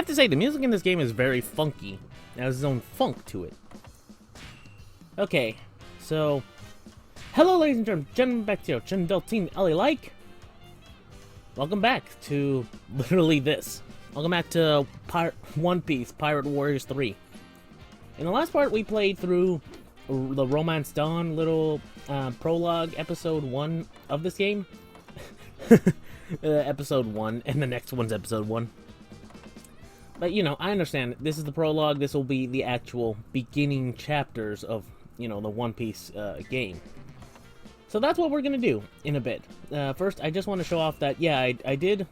have to say, the music in this game is very funky. It has its own funk to it. Okay, so... Hello, ladies and gentlemen, back to your Channel Team Ellie Like. Welcome back to literally this. Welcome back to One Piece Pirate Warriors 3. In the last part, we played through the Romance Dawn little prologue episode 1 of this game. Episode 1, and the next one's episode 1. But, you know, I understand. This is the prologue. This will be the actual beginning chapters of, you know, the One Piece game. So that's what we're going to do in a bit. First, I just want to show off that, yeah, I did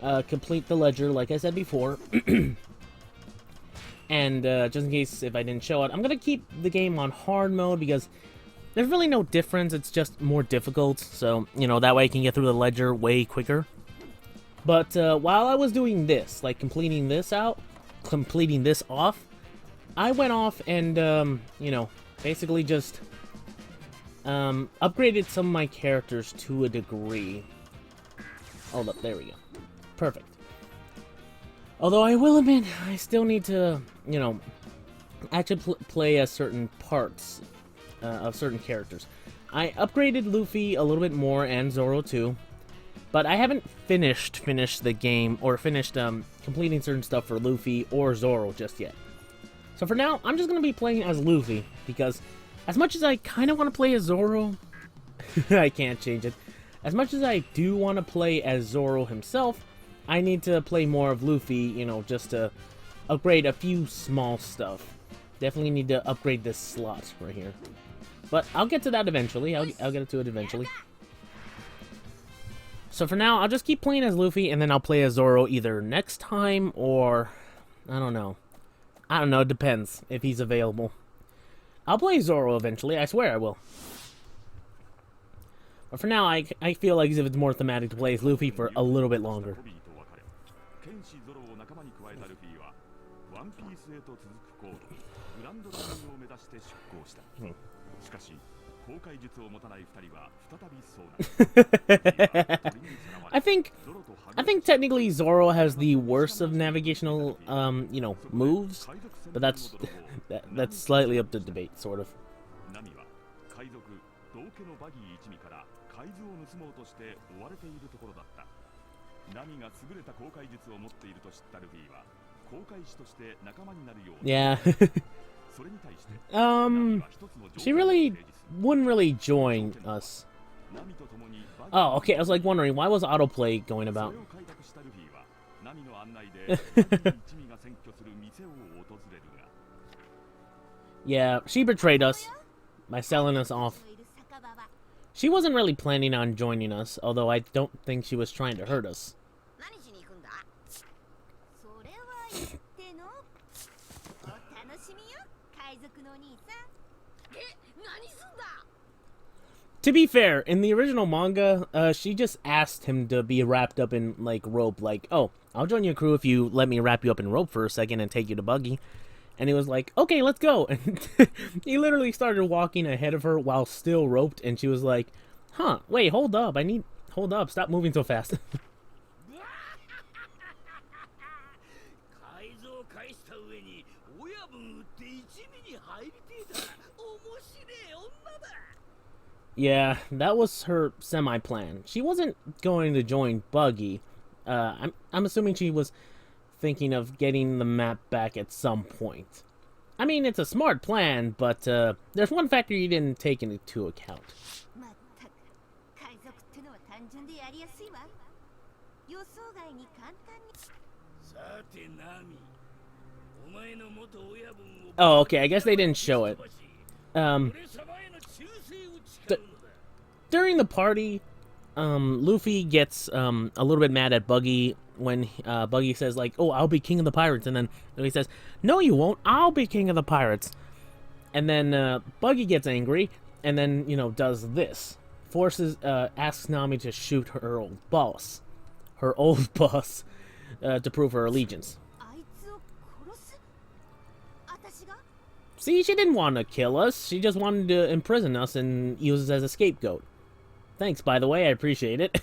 complete the ledger, like I said before. And just in case if I didn't show it, I'm going to keep the game on hard mode because there's really no difference. It's just more difficult. So, you know, that way I can get through the ledger way quicker. But while I was doing this, like completing this off, I went off and, you know, basically just... upgraded some of my characters to a degree. Hold up, there we go. Perfect. Although I will admit, I still need to, you know, actually play as certain parts of certain characters. I upgraded Luffy a little bit more, and Zoro too, but I haven't finished the game, or finished completing certain stuff for Luffy or Zoro just yet. So for now, I'm just going to be playing as Luffy, because as much as I kind of want to play as Zoro, I can't change it. As much as I do want to play as Zoro himself, I need to play more of Luffy, you know, just to upgrade a few small stuff. Definitely need to upgrade this slot right here. But I'll get to that eventually. I'll get to it eventually. So for now, I'll just keep playing as Luffy, and then I'll play as Zoro either next time or... I don't know. It depends if he's available. I'll play Zoro eventually, I swear I will. But for now, I feel like as if it's more thematic to play as Luffy for a little bit longer. I think technically Zoro has the worst of navigational, you know, moves, but that's slightly up to debate, sort of. Yeah. She wouldn't really join us. Oh, okay, I was like wondering, why was autoplay going about? Yeah, she betrayed us by selling us off. She wasn't really planning on joining us, although I don't think she was trying to hurt us. To be fair, in the original manga, she just asked him to be wrapped up in, like, rope. Like, oh, I'll join your crew if you let me wrap you up in rope for a second and take you to Buggy. And he was like, okay, let's go. And he literally started walking ahead of her while still roped. And she was like, huh, wait, hold up. Hold up. Stop moving so fast. Yeah, that was her semi-plan. She wasn't going to join Buggy. I'm assuming she was thinking of getting the map back at some point. I mean, it's a smart plan, but there's one factor you didn't take into account. Oh, okay, I guess they didn't show it. During the party, Luffy gets a little bit mad at Buggy when Buggy says, like, oh, I'll be king of the pirates. And then he says, no, you won't. I'll be king of the pirates. And then Buggy gets angry and then, you know, does this. Asks Nami to shoot her old boss. To prove her allegiance. See, she didn't want to kill us. She just wanted to imprison us and use us as a scapegoat. Thanks, by the way. I appreciate it.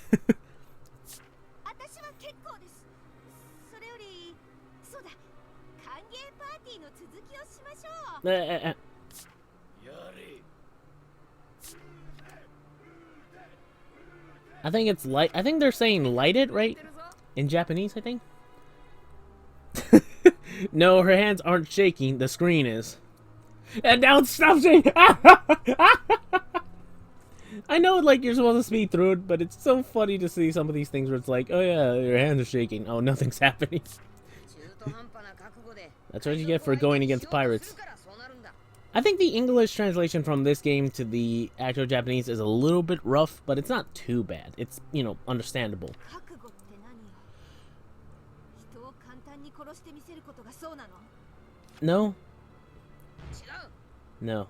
I think it's light. I think they're saying light it, right? In Japanese, I think. No, her hands aren't shaking. The screen is. And now it's stopped shaking. I know, like, you're supposed to speed through it, but it's so funny to see some of these things where it's like, oh yeah, your hands are shaking. Oh, nothing's happening. That's what you get for going against pirates. I think the English translation from this game to the actual Japanese is a little bit rough, but it's not too bad. It's, you know, understandable. No? No.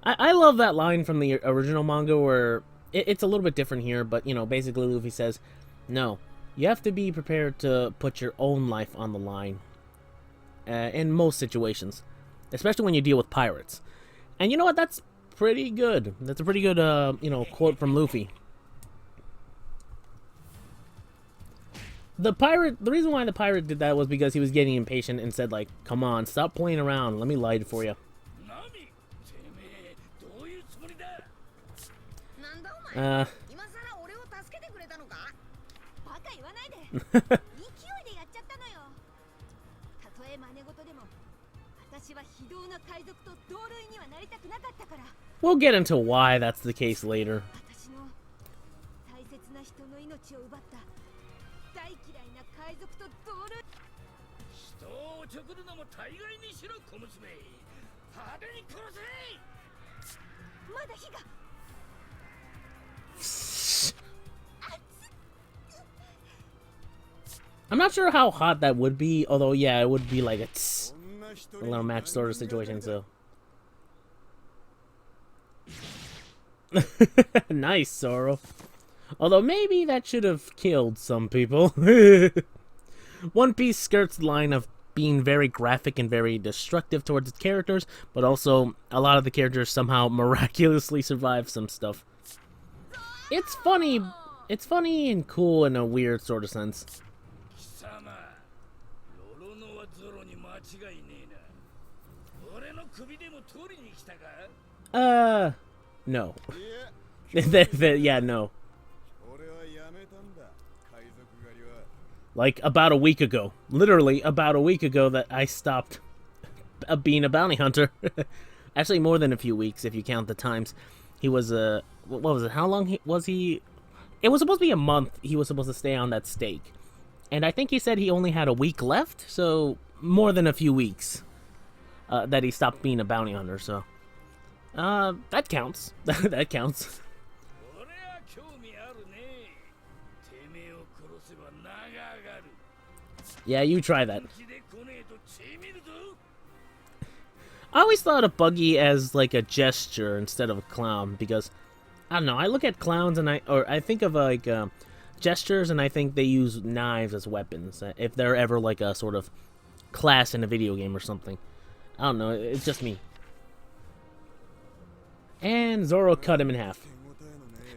I love that line from the original manga where it's a little bit different here, but, you know, basically Luffy says, no, you have to be prepared to put your own life on the line. In most situations, especially when you deal with pirates. And you know what? That's pretty good. That's a pretty good, you know, quote from Luffy. The reason why the pirate did that was because he was getting impatient and said, like, come on, stop playing around. Let me light it for you. We'll get into why that's the case later. I'm not sure how hot that would be, although yeah, it would be like a little match sort of situation, so. Nice, Zoro. Although maybe that should have killed some people. One Piece skirts the line of being very graphic and very destructive towards its characters, but also a lot of the characters somehow miraculously survive some stuff. It's funny and cool in a weird sort of sense. No. Yeah, no. Like, about a week ago. Literally, about a week ago that I stopped being a bounty hunter. Actually, more than a few weeks, if you count the times. He was, what was it? How long was he? It was supposed to be a month he was supposed to stay on that stake. And I think he said he only had a week left, so more than a few weeks that he stopped being a bounty hunter, so. That counts. That counts. Yeah, you try that. I always thought of Buggy as like a gesture instead of a clown because, I don't know, I look at clowns and I think of like gestures and I think they use knives as weapons if they're ever like a sort of class in a video game or something. I don't know, it's just me. And Zoro cut him in half.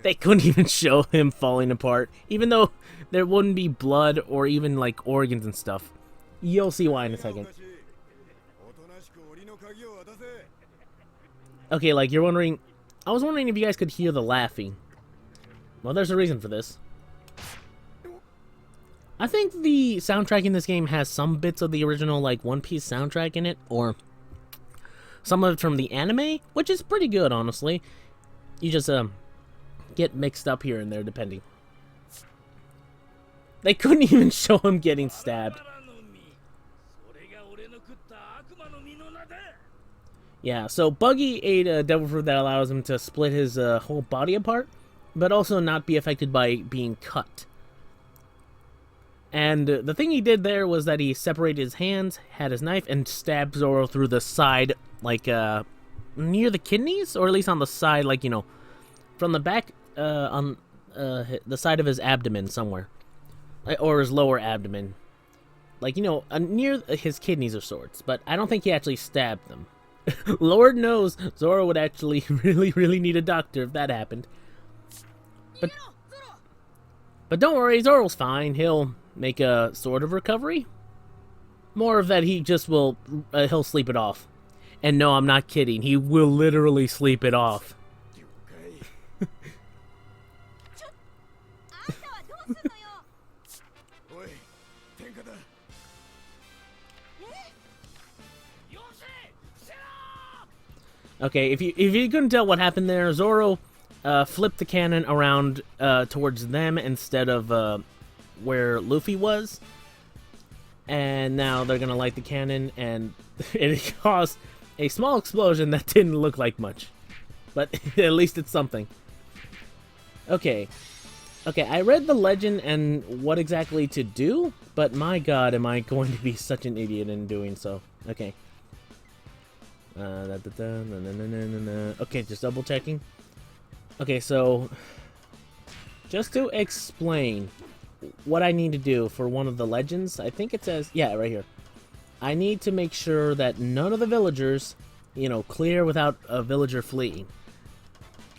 They couldn't even show him falling apart, even though there wouldn't be blood or even like organs and stuff. You'll see why in a second. Okay, like you're wondering, I was wondering if you guys could hear the laughing. Well, there's a reason for this. I think the soundtrack in this game has some bits of the original like One Piece soundtrack in it, or some of it from the anime, which is pretty good, honestly. You just get mixed up here and there, depending. They couldn't even show him getting stabbed. Yeah, so Buggy ate a devil fruit that allows him to split his whole body apart, but also not be affected by being cut. And the thing he did there was that he separated his hands, had his knife, and stabbed Zoro through the side, like, near the kidneys? Or at least on the side, like, you know, from the back, on the side of his abdomen somewhere. Or his lower abdomen. Like, you know, near his kidneys of sorts. But I don't think he actually stabbed them. Lord knows Zoro would actually really need a doctor if that happened. But don't worry, Zoro's fine. He'll make a sort of recovery. More of that he just will, he'll sleep it off. And no, I'm not kidding. He will literally sleep it off. 了解。あんたはどうすんのよ。おい、天下だ。Okay, if you couldn't tell what happened there, Zoro flipped the cannon around towards them instead of where Luffy was. And now they're gonna light the cannon, and it caused a small explosion that didn't look like much. But at least it's something. Okay. Okay, I read the legend and what exactly to do, but my god, am I going to be such an idiot in doing so. Okay. Okay, just double checking. Okay, so just to explain what I need to do for one of the legends, I think it says, yeah, right here. I need to make sure that none of the villagers, you know, clear without a villager fleeing.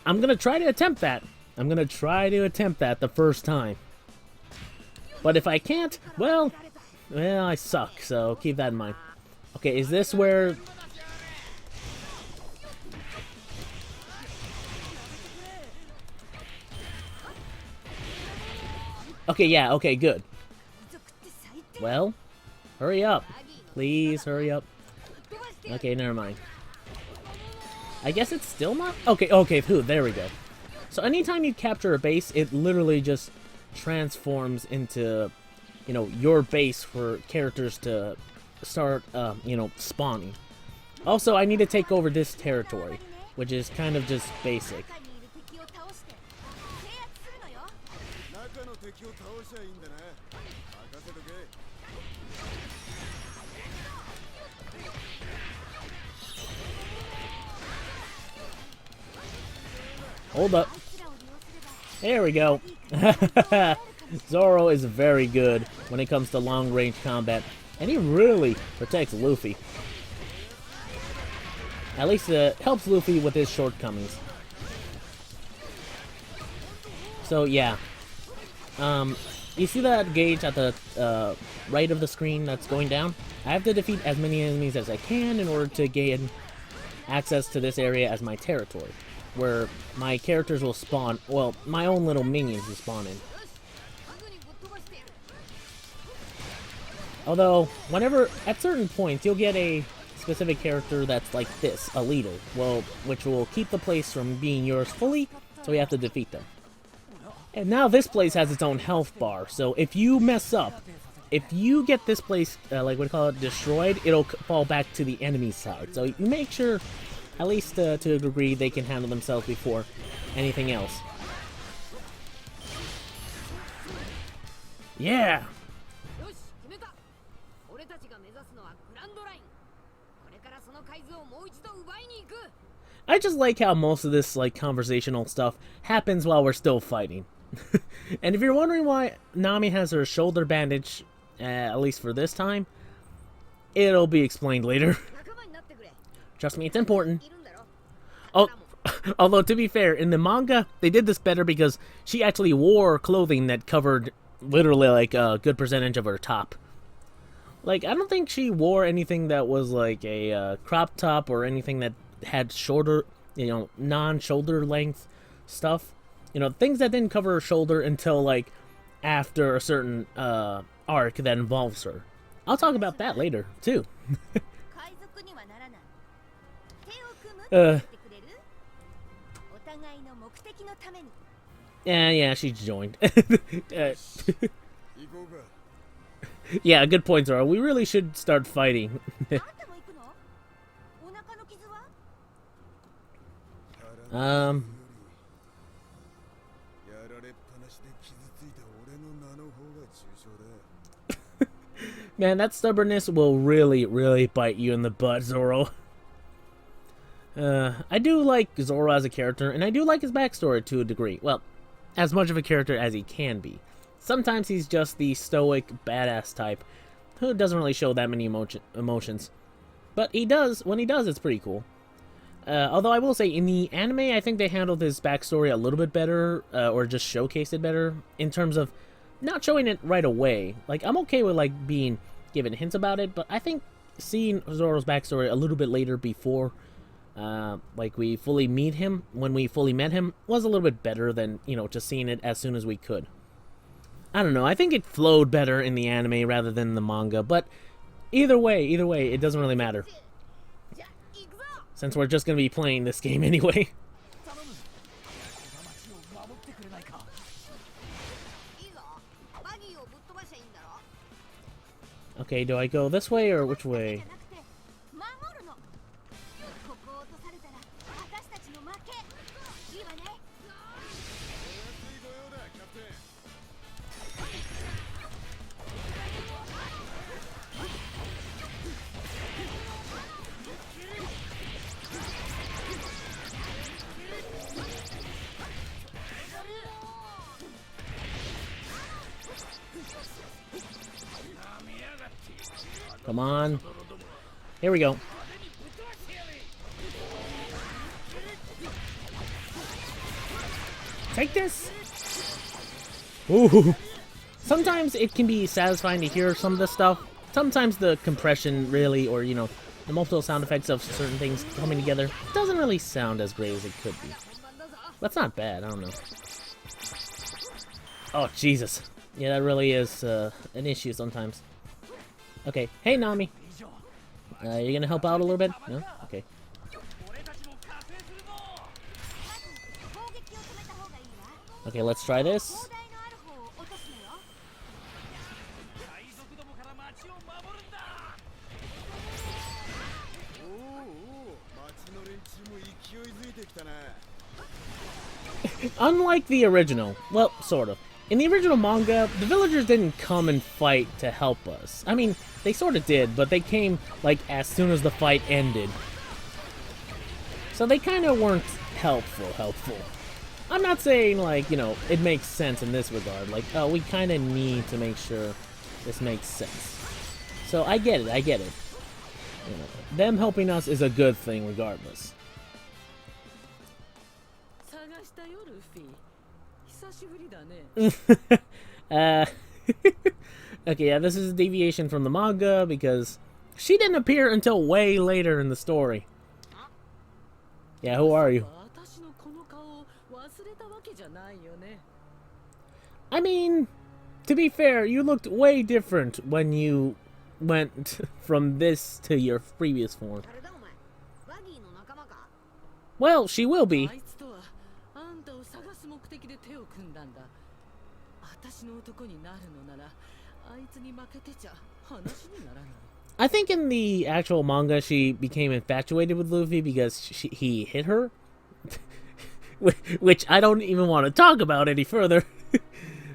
I'm gonna try to attempt that. I'm gonna try to attempt that the first time. But if I can't, well, I suck, so keep that in mind. Okay, is this where... Okay, yeah, okay, good. Well, hurry up. Please, hurry up. Okay, never mind. I guess it's still not... Okay, phew, there we go. So anytime you capture a base, it literally just transforms into, you know, your base for characters to start, you know, spawning. Also, I need to take over this territory, which is kind of just basic. 中の敵を倒しゃいいんだな。任せとけ。 Hold up. There we go. Zoro is very good when it comes to long-range combat, and he really protects Luffy. At least it helps Luffy with his shortcomings. So yeah. You see that gauge at the right of the screen that's going down? I have to defeat as many enemies as I can in order to gain access to this area as my territory, where my characters will spawn, well, my own little minions will spawn in. Although, whenever, at certain points, you'll get a specific character that's like this, a leader, well, which will keep the place from being yours fully, so you have to defeat them. And now this place has its own health bar, so if you mess up, if you get this place, like what do you call it, destroyed, it'll fall back to the enemy side. So you make sure, at least to a degree, they can handle themselves before anything else. Yeah! I just like how most of this, like, conversational stuff happens while we're still fighting. And if you're wondering why Nami has her shoulder bandage, at least for this time, it'll be explained later. Trust me, it's important. Oh, although to be fair, in the manga, they did this better because she actually wore clothing that covered literally like a good percentage of her top. Like, I don't think she wore anything that was like a crop top or anything that had shorter, you know, non-shoulder length stuff. You know, things that didn't cover her shoulder until, like, after a certain arc that involves her. I'll talk about that later, too. Yeah, she's joined. Yeah, good point, Zoro. We really should start fighting. Man, that stubbornness will really, really bite you in the butt, Zoro. I do like Zoro as a character, and I do like his backstory to a degree. Well, as much of a character as he can be. Sometimes he's just the stoic, badass type who doesn't really show that many emotions. But he does. When he does, it's pretty cool. Although I will say, in the anime, I think they handled his backstory a little bit better, or just showcased it better, in terms of not showing it right away. Like, I'm okay with, like, being given hints about it, but I think seeing Zoro's backstory a little bit later before, like, we fully meet him, when we fully met him, was a little bit better than, you know, just seeing it as soon as we could. I don't know, I think it flowed better in the anime rather than the manga, but either way, it doesn't really matter. じゃ行くぞ Since we're just gonna be playing this game anyway. いいぞバギーをぶっ飛ばしゃいいんだろ Okay, do I go this way or which じ way? ゃなくて守るのここを落とされたら私たちの負けいいわね いいご用だキャプテン Come on. Here we go. Take this. Ooh. Sometimes it can be satisfying to hear some of this stuff. Sometimes the compression really, or, you know, the multiple sound effects of certain things coming together doesn't really sound as great as it could be. That's not bad, I don't know. Oh, Jesus. Yeah, that really is an issue sometimes. Okay, hey Nami. You gonna help out a little bit? No? Okay. 攻撃を止めた方がいいわ Okay, let's try 砲 this. 台のある方を落とすのよ おお町の連中も勢いづいてきたな Unlike the original, well, sort of. In the original manga, the villagers didn't come and fight to help us. I mean, they sort of did, but they came, like, as soon as the fight ended. So they kind of weren't helpful. I'm not saying, like, you know, it makes sense in this regard. Like, oh, we kind of need to make sure this makes sense. So I get it. You know, them helping us is a good thing regardless. 探したよルフィ久しぶりだね Okay, yeah, this is a deviation from the manga because she didn't appear until way later in the story. Yeah, who are you? 私のこの顔を忘れたわけじゃないよね I mean, to be fair, you looked way different when you went from this to your previous form. 誰だお前バギーの仲間か Well, she will be. あいつとはあんたを探す目的で手を組んだんだ私の男になるのならあいつに負けてちゃ話にならない I think in the actual manga, she became infatuated with Luffy because he hit her. Which I don't even want to talk about any further.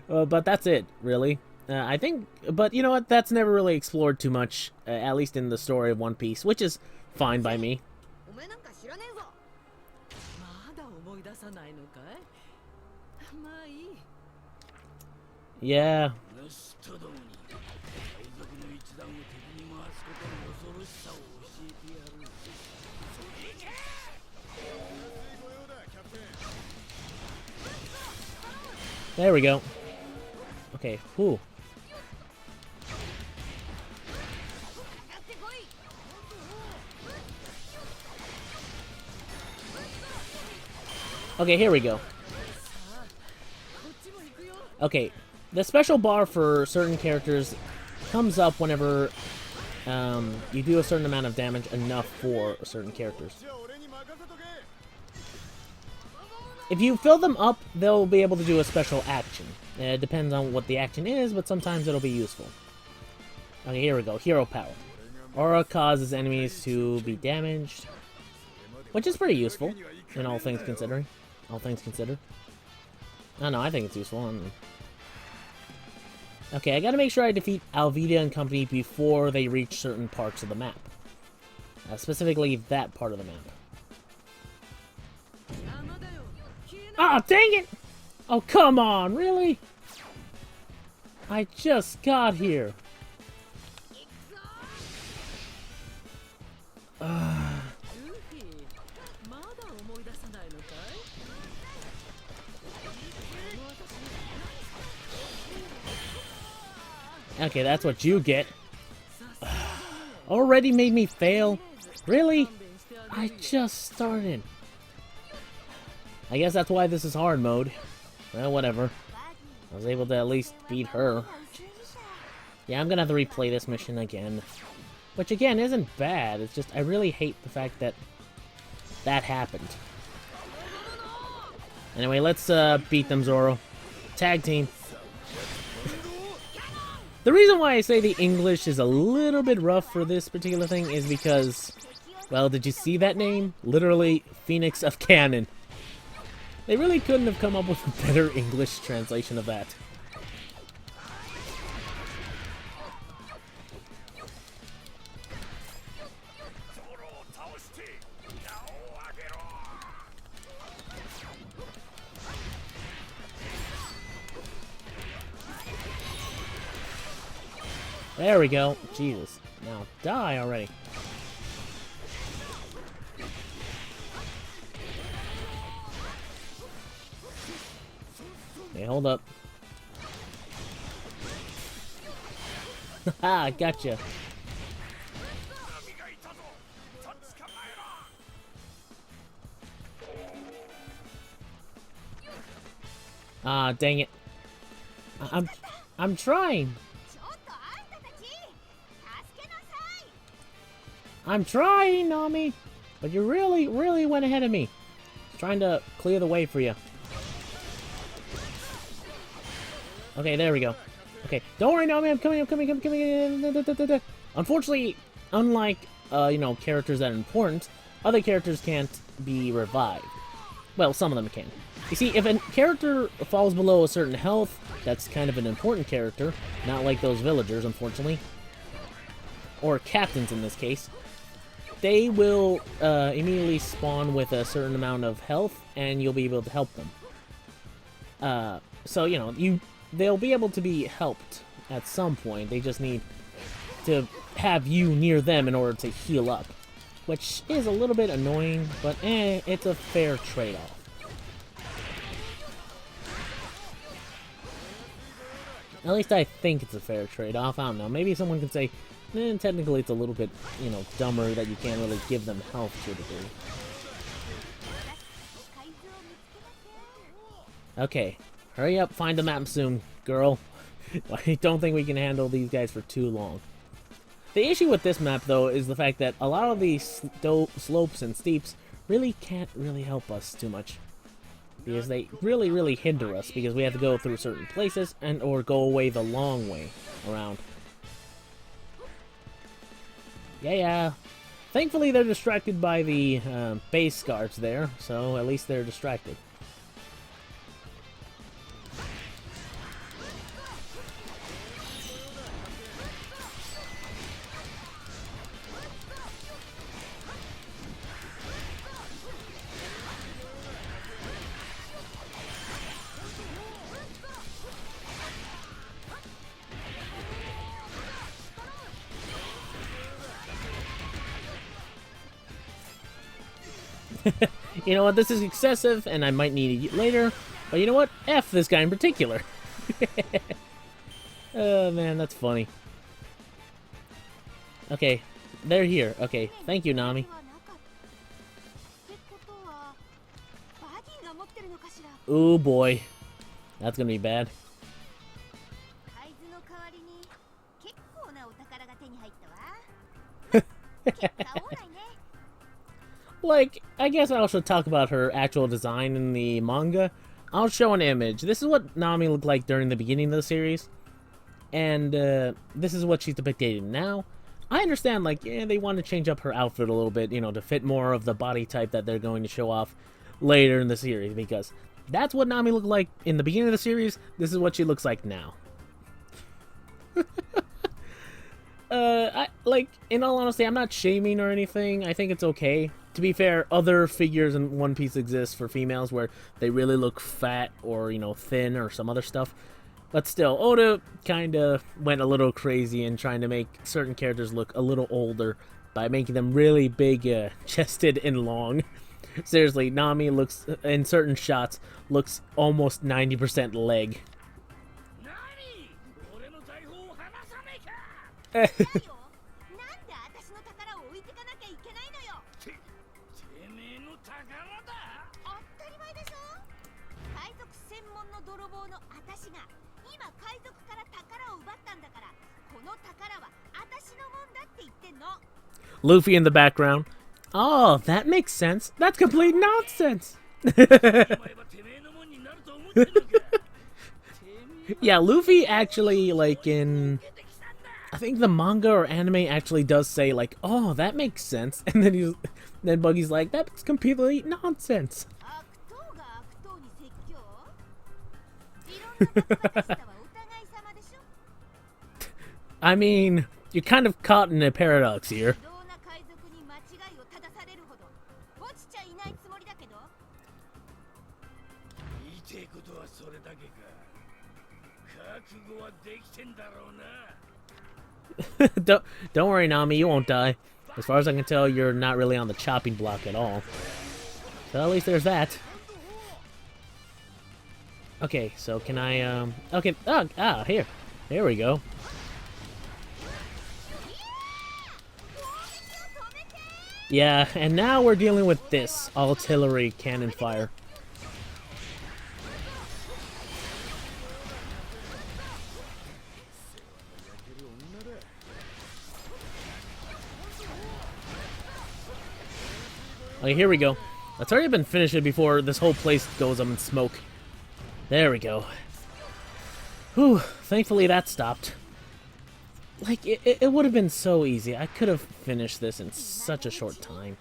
But that's it, really. I think, but you know what? That's never really explored too much, at least in the story of One Piece, which is fine by me. お前なんか知らねえぞまだ思い出さないのかいまあいい Yeah. 盗人どもに海賊の一団を敵に回すことの恐ろしさを教えてやる。いいご用だキャプテン There we go. Okay, whew. 上がってこい Okay, here we go. こっちも行くよ Okay, the special bar for certain characters comes up whenever you do a certain amount of damage enough for certain characters. じゃあ俺に任せとけ If you fill them up, they'll be able to do a special action. It depends on what the action is, but sometimes it'll be useful. Okay, here we go. Hero power. Aura causes enemies to be damaged, which is pretty useful, in all things considering. All things considered. I don't know, I think it's useful. I don't know. Okay, I gotta make sure I defeat Alvida and company before they reach certain parts of the map. Specifically, that part of the map. 山だよ消えない Ah, dang it! Oh, come on, really? I just got here. ルフィまだ思い出さないのかい Okay, that's what you get. Already made me fail? Really? I just started. I guess that's why this is hard mode. Well, whatever. I was able to at least beat her. Yeah, I'm gonna have to replay this mission again. Which, again, isn't bad. It's just, I really hate the fact that that happened. Anyway, let's beat them, Zoro. Tag team. The reason why I say the English is a little bit rough for this particular thing is because, well, did you see that name? Literally, Phoenix of Cannon. They really couldn't have come up with a better English translation of that. There we go. Jesus. Now die already. Okay, hold up. Haha, gotcha. Ah, dang it. I'm trying. ちょっとあんたたち助けなさい I'm trying, Nami. But you really went ahead of me. Trying to clear the way for you. Okay, there we go. Okay, don't worry, Nami. I'm coming. Unfortunately, unlike, you know, characters that are important, other characters can't be revived. Well, some of them can. You see, if a character falls below a certain health, that's kind of an important character, not like those villagers, unfortunately. Or captains in this case. They will immediately spawn with a certain amount of health, and you'll be able to help them. So, you know, they'll be able to be helped at some point. They just need to have you near them in order to heal up. Which is a little bit annoying, but it's a fair trade-off. At least I think it's a fair trade-off. I don't know. Maybe someone could say, technically it's a little bit, you know, dumber that you can't really give them health to a degree. Okay. Hurry up, find the map soon, girl. I don't think we can handle these guys for too long. The issue with this map, though, is the fact that a lot of these slopes and steeps really can't really help us too much. Because they really hinder us, because we have to go through certain places and or go away the long way around. Yeah. Thankfully, they're distracted by the base guards there, so at least they're distracted. You know what, this is excessive, and I might need it later, but you know what? F this guy in particular. Oh, man, that's funny. Okay, they're here. Okay, thank you, Nami. ってことはバディが持ってるのかしら Ooh, boy. That's gonna be bad. 海図の代わりに結構なお宝が手に入ったわ結果オーライね Like, I guess I should talk about her actual design in the manga. I'll show an image. This is what Nami looked like during the beginning of the series. And, this is what she's depicted now. I understand, like, yeah, they want to change up her outfit a little bit, you know, to fit more of the body type that they're going to show off later in the series. Because that's what Nami looked like in the beginning of the series. This is what she looks like now. Like, in all honesty, I'm not shaming or anything. I think it's okay. To be fair, other figures in One Piece exist for females where they really look fat or, you know, thin or some other stuff. But still, Oda kind of went a little crazy in trying to make certain characters look a little older by making them really big, chested and long. Seriously, Nami looks, in certain shots, looks almost 90% leg. 何俺の財宝を離さないか だよなんで私 Luffy in the background. Oh, that makes sense. That's complete nonsense. お前はてめえのもんになると思ってるのか Yeah, Luffy actually, like, in... I think the manga or anime actually does say, like, oh, that makes sense. And then Buggy's like, that's completely nonsense. 悪党が悪党に説教いろんな立場でしたはお互い様でしょ I mean, you're kind of caught in a paradox here. 非道な海賊に間違いを正されるほど落ちちゃいないつもりだけど言いてえことはそれだけか覚悟はできてんだろうな don't worry, Nami, you won't die. As far as I can tell, you're not really on the chopping block at all. So at least there's that. Okay, so can I, okay, here. There we go. Yeah, and now we're dealing with this artillery cannon fire. Okay, here we go. Let's hurry up and finish it before this whole place goes up in smoke. There we go. Whew, thankfully that stopped. Like, it would have been so easy. I could have finished this in such a short time.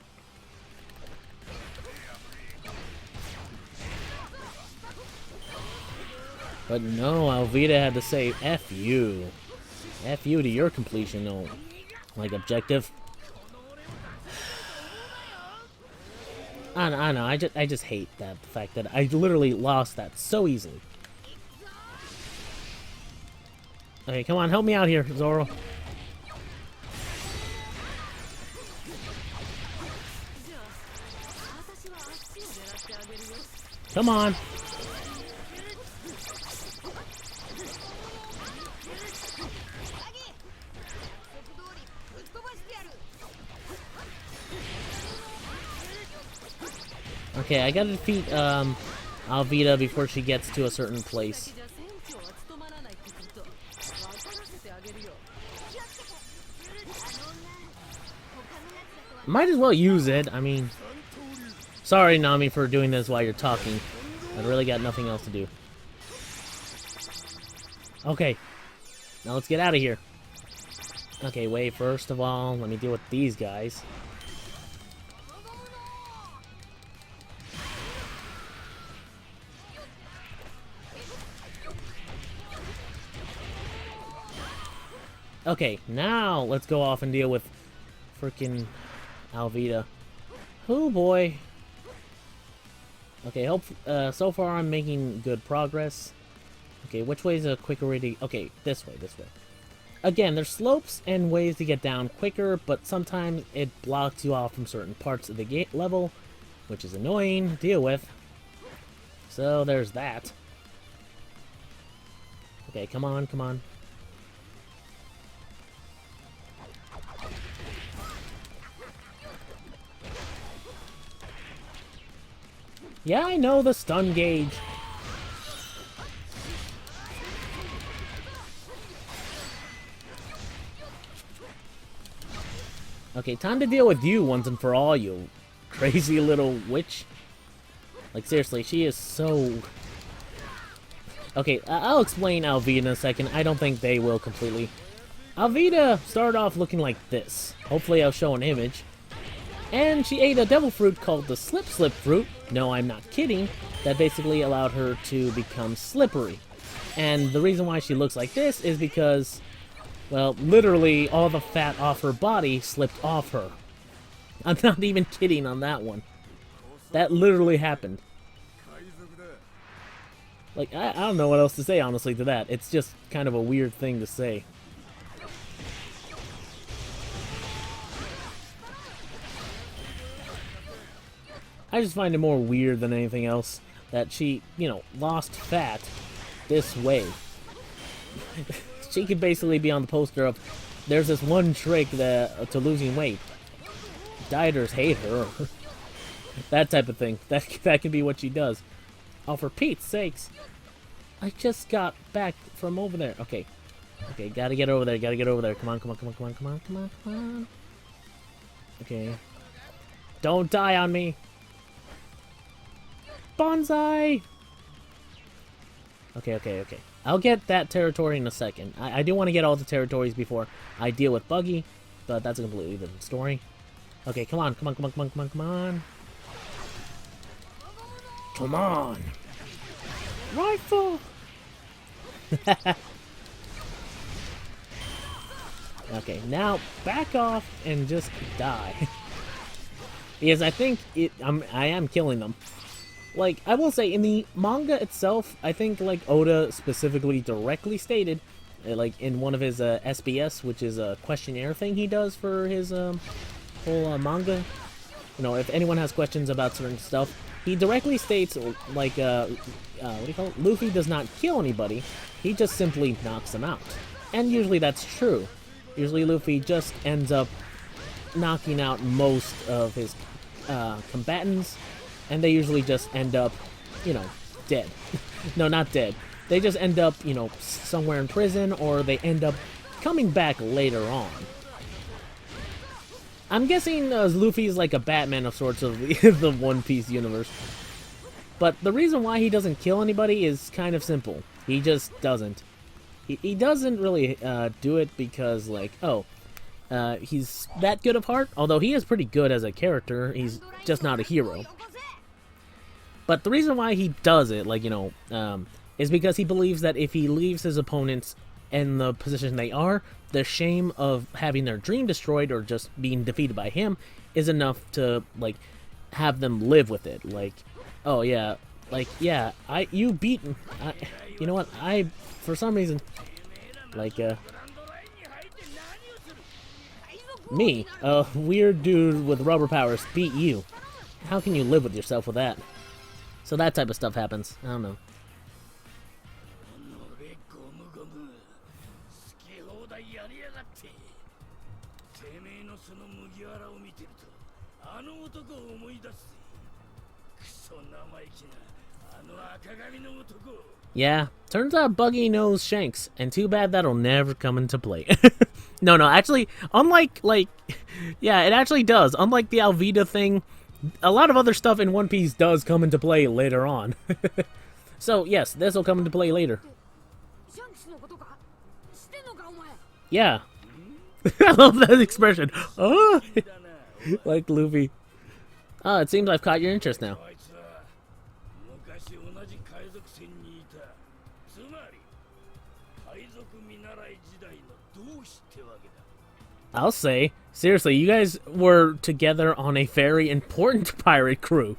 But no, Alvida had to say, F you. F you to your completion, no, like, objective. I know, I just hate that, the fact that I literally lost that so easily. Okay, come on, help me out here, Zoro. Come on. Okay, I gotta defeat Alvida before she gets to a certain place. Might as well use it. I mean, sorry, Nami, for doing this while you're talking. I really got nothing else to do. Okay, now let's get out of here. Okay, wait, first of all, let me deal with these guys. Okay, now let's go off and deal with freaking Alvida. Oh boy. Okay, so far I'm making good progress. Okay, which way is a quicker way to... Okay, this way, this way. Again, there's slopes and ways to get down quicker, but sometimes it blocks you off from certain parts of the gate level, which is annoying to deal with. So there's that. Okay, come on, come on. Yeah, I know the stun gauge. Okay, time to deal with you once and for all, you crazy little witch. Like, seriously, she is so... Okay, I'll explain Alvida in a second. I don't think they will completely. Alvida started off looking like this. Hopefully I'll show an image. And she ate a devil fruit called the Slip fruit. No, I'm not kidding. That basically allowed her to become slippery. And the reason why she looks like this is because, well, literally all the fat off her body slipped off her. I'm not even kidding on that one. That literally happened. Like, I don't know what else to say, honestly, to that. It's just kind of a weird thing to say. I just find it more weird than anything else that she, you know, lost fat this way. She could basically be on the poster of, there's this one trick that to losing weight. Dieters hate her. That type of thing. That can be what she does. Oh, for Pete's sakes. I just got back from over there. Okay. Okay, gotta get over there, gotta get over there. Come on, come on, come on, come on, come on, come on, come on. Okay. Don't die on me. Bonsai! Okay. I'll get that territory in a second. I do want to get all the territories before I deal with Buggy, but that's a completely different story. Okay, come on. Come on! Rifle! Okay, now back off and just die. Because I think I am killing them. Like, I will say, in the manga itself, I think, like, Oda specifically directly stated, like, in one of his SBS, which is a questionnaire thing he does for his whole manga. You know, if anyone has questions about certain stuff, he directly states, like, what do you call it? Luffy does not kill anybody, he just simply knocks them out. And usually that's true. Usually Luffy just ends up knocking out most of his combatants, and they usually just end up, you know, dead. No, not dead. They just end up, you know, somewhere in prison, or they end up coming back later on. I'm guessing Luffy's like a Batman of sorts of the One Piece universe. But the reason why he doesn't kill anybody is kind of simple. He just doesn't. He doesn't really do it because, like, he's that good of heart. Although he is pretty good as a character, he's just not a hero. But the reason why he does it, like, you know, is because he believes that if he leaves his opponents in the position they are, the shame of having their dream destroyed or just being defeated by him is enough to, like, have them live with it. Like, oh yeah, like, yeah, you beat, you know what, for some reason, like, me, a weird dude with rubber powers, beat you. How can you live with yourself with that? So that type of stuff happens. I don't know. のれゴムゴム好き放題やりやがっててめえのその麦わらを見てるとあの男を思い出すぜクソ生意気なあの赤髪の男 Yeah, turns out Buggy knows Shanks, and too bad that'll never come into play. No, actually, unlike, like, yeah, it actually does. Unlike the Alvida thing, a lot of other stuff in One Piece does come into play later on. So, yes, this will come into play later. Yeah. I love that expression. Oh, like Luffy. Oh, it seems I've caught your interest now. あいつは昔同じ海賊船にいたつまり海賊見習い時代の同志ってわけだ I'll say, seriously, you guys were together on a very important pirate crew.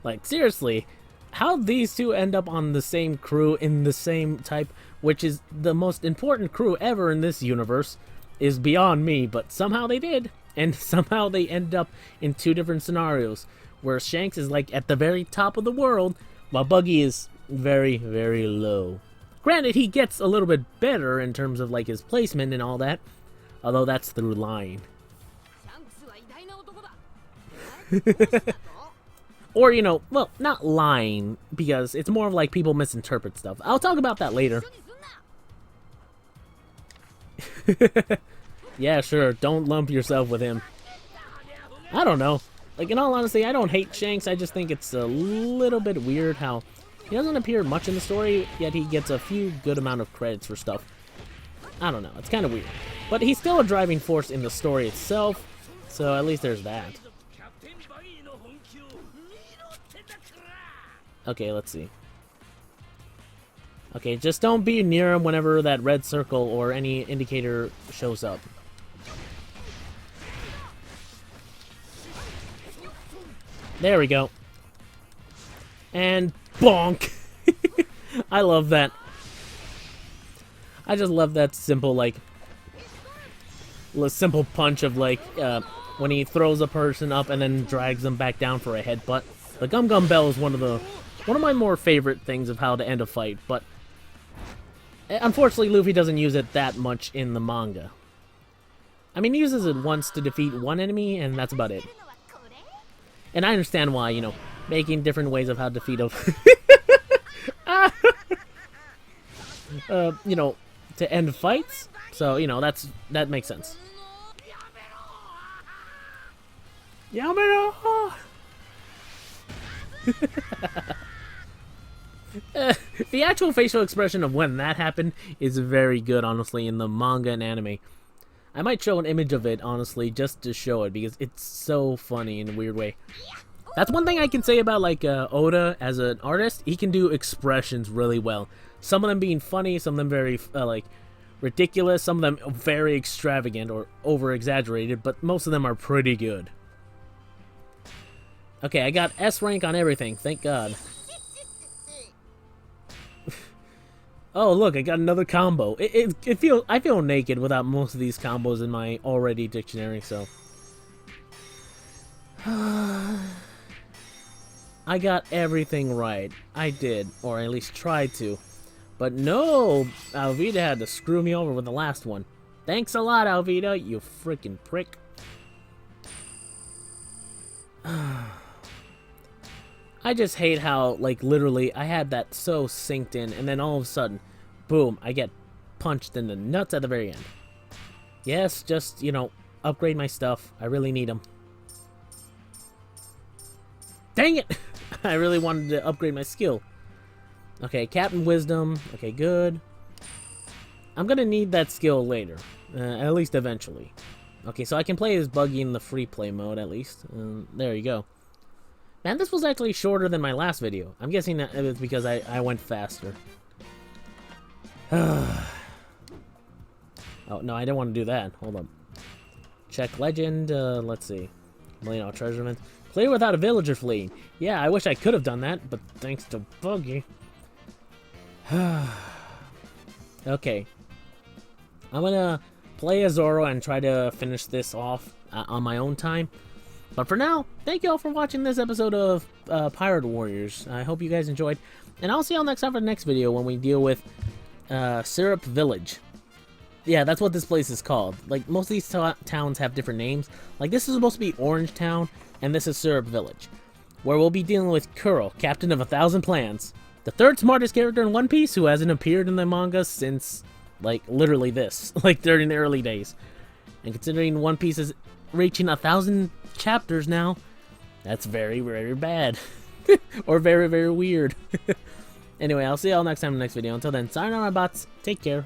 Like, seriously, how these two end up on the same crew in the same type, which is the most important crew ever in this universe, is beyond me, but somehow they did. And somehow they end up in two different scenarios, where Shanks is like at the very top of the world, while Buggy is very, very low. Granted, he gets a little bit better in terms of like his placement and all that, although that's through lying. Or, you know, well, not lying, because it's more of like people misinterpret stuff. I'll talk about that later. Yeah, sure, don't lump yourself with him. I don't know. Like, in all honesty, I don't hate Shanks, I just think it's a little bit weird how he doesn't appear much in the story, yet he gets a few good amount of credits for stuff. I don't know, it's kind of weird. But he's still a driving force in the story itself, so at least there's that. キャプテンバギーの本気を見ろってだから Okay, let's see. Okay, just don't be near him whenever that red circle or any indicator shows up. There we go. And bonk! I love that. I just love that simple, like, simple punch of, like, when he throws a person up and then drags them back down for a headbutt. The Gum Gum Bell is one of my more favorite things of how to end a fight, but unfortunately Luffy doesn't use it that much in the manga. I mean, he uses it once to defeat one enemy, and that's about it. And I understand why, you know, making different ways of how to defeat a... you know, to end fights. So, you know, that makes sense. Yamero! The actual facial expression of when that happened is very good, honestly, in the manga and anime. I might show an image of it, honestly, just to show it, because it's so funny in a weird way. That's one thing I can say about, like, Oda as an artist. He can do expressions really well. Some of them being funny, some of them very, like, ridiculous, some of them very extravagant or over-exaggerated, but most of them are pretty good. Okay, I got S rank on everything, thank God. Oh, look, I got another combo. I feel naked without most of these combos in my already dictionary, so. I got everything right. I did, or at least tried to. But no, Alvida had to screw me over with the last one. Thanks a lot, Alvida, you freaking prick. I just hate how, like, literally, I had that so synced in, and then all of a sudden, boom, I get punched in the nuts at the very end. Yes, just, you know, upgrade my stuff. I really need them. Dang it! I really wanted to upgrade my skill. Okay, Captain Wisdom. Okay, good. I'm gonna need that skill later. At least eventually. Okay, so I can play as Buggy in the free play mode, at least. There you go. Man, this was actually shorter than my last video. I'm guessing that it was because I went faster. Oh, no, I didn't want to do that. Hold up. Check legend. Let's see. Millennial Treasurement. Clear without a villager fleeing. Yeah, I wish I could have done that, but thanks to Buggy. Okay. I'm gonna play as Zoro and try to finish this off on my own time. But for now, thank you all for watching this episode of Pirate Warriors. I hope you guys enjoyed. And I'll see y'all next time for the next video when we deal with Syrup Village. Yeah, that's what this place is called. Like, most of these towns have different names. Like, this is supposed to be Orange Town, and this is Syrup Village. Where we'll be dealing with Kuro, Captain of 1,000 Plans. The third smartest character in One Piece who hasn't appeared in the manga since, like, literally this. Like, during the early days. And considering One Piece is reaching 1,000 chapters now, that's very, very bad. Or very, very weird. Anyway, I'll see y'all next time in the next video. Until then, sayonara bots. Take care.